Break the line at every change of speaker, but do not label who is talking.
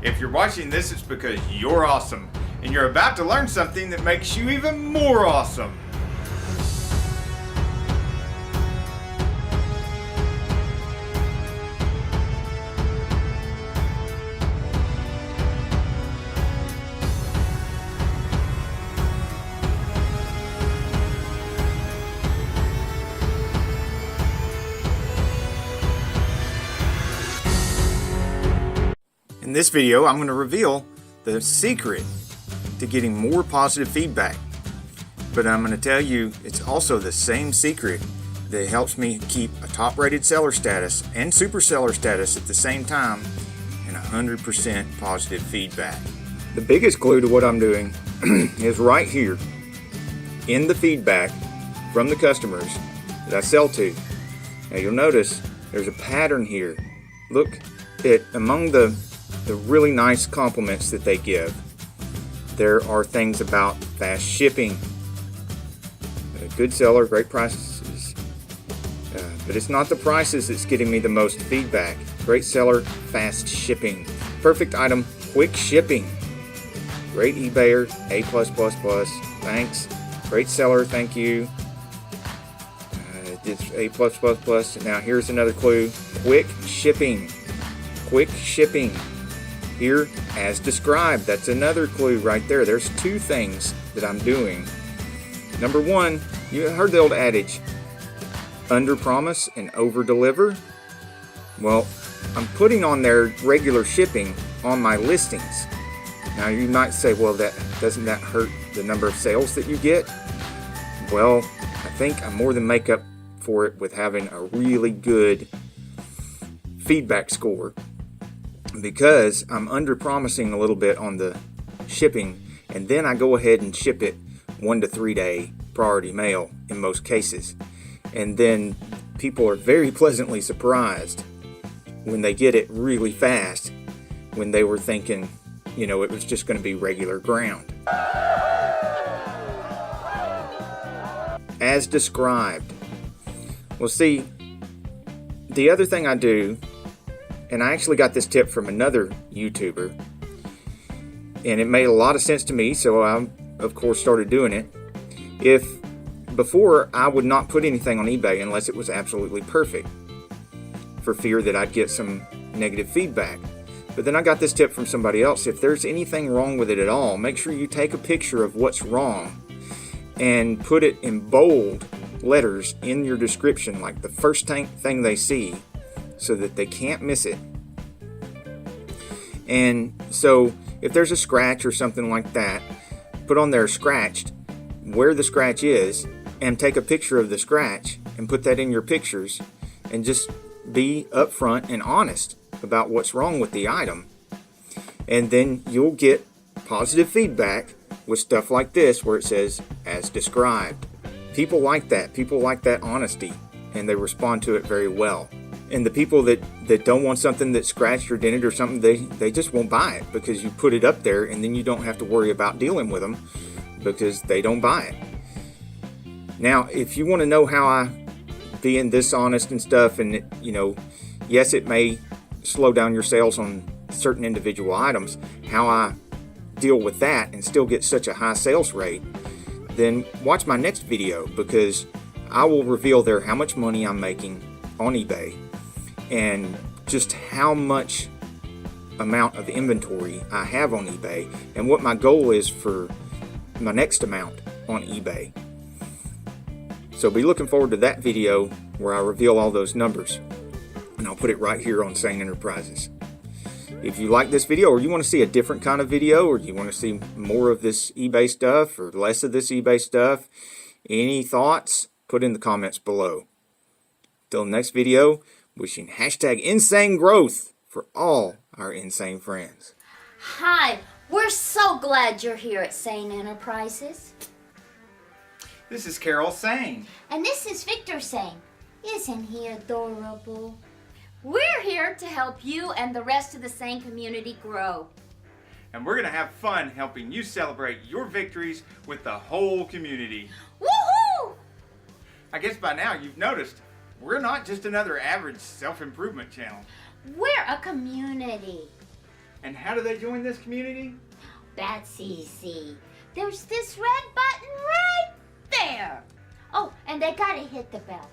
If you're watching this, it's because you're awesome, and you're about to learn something that makes you even more awesome. In this video, I'm going to reveal the secret to getting more positive feedback. But I'm going to tell you it's also the same secret that helps me keep a top-rated seller status and super seller status at the same time and 100% positive feedback. The biggest clue to what I'm doing is right here in the feedback from the customers that I sell to. Now you'll notice there's a pattern here. Look at among the really nice compliments that they give. There are things about fast shipping, a good seller, great prices, but it's not the prices that's getting me the most feedback. Great seller, fast shipping, perfect item, quick shipping, great eBayer, A+++, thanks, great seller, thank you, it's A+++. Now here's another clue, quick shipping. Here, as described, that's another clue right there. There's two things that I'm doing. Number one, you heard the old adage, under promise and over deliver. Well, I'm putting on their regular shipping on my listings. Now you might say, well, doesn't that hurt the number of sales that you get? Well, I think I more than make up for it with having a really good feedback score, because I'm under promising a little bit on the shipping, and then I go ahead and ship it 1 to 3 day priority mail in most cases. And then people are very pleasantly surprised when they get it really fast, when they were thinking, you know, it was just going to be regular ground. As described. Well, see, the other thing I do, and I actually got this tip from another YouTuber, and it made a lot of sense to me, so I, of course, started doing it. Before, I would not put anything on eBay unless it was absolutely perfect, for fear that I'd get some negative feedback. But then I got this tip from somebody else. If there's anything wrong with it at all, make sure you take a picture of what's wrong and put it in bold letters in your description, like the first thing they see, so that they can't miss it. And so if there's a scratch or something like that, put on there scratched, where the scratch is, and take a picture of the scratch and put that in your pictures, and just be upfront and honest about what's wrong with the item. And then you'll get positive feedback with stuff like this where it says as described. People like that. People like that honesty, and they respond to it very well. And the people that don't want something that's scratched or dented or something, they just won't buy it, because you put it up there and then you don't have to worry about dealing with them because they don't buy it. Now, if you want to know how I being this honest and stuff, and yes, it may slow down your sales on certain individual items, how I deal with that and still get such a high sales rate, then watch my next video, because I will reveal there how much money I'm making on eBay and just how much amount of inventory I have on eBay and what my goal is for my next amount on eBay. So be looking forward to that video where I reveal all those numbers, and I'll put it right here on Sane Enterprises. If you like this video, or you want to see a different kind of video, or you want to see more of this eBay stuff or less of this eBay stuff, any thoughts, put in the comments below. Till the next video, wishing #insane growth for all our insane friends.
Hi, we're so glad you're here at Sane Enterprises.
This is Carol Sane.
And this is Victor Sane. Isn't he adorable? We're here to help you and the rest of the Sane community grow.
And we're going to have fun helping you celebrate your victories with the whole community.
Woohoo!
I guess by now you've noticed, we're not just another average self-improvement channel.
We're a community.
And how do they join this community?
That's easy. There's this red button right there. Oh, and they gotta hit the bell.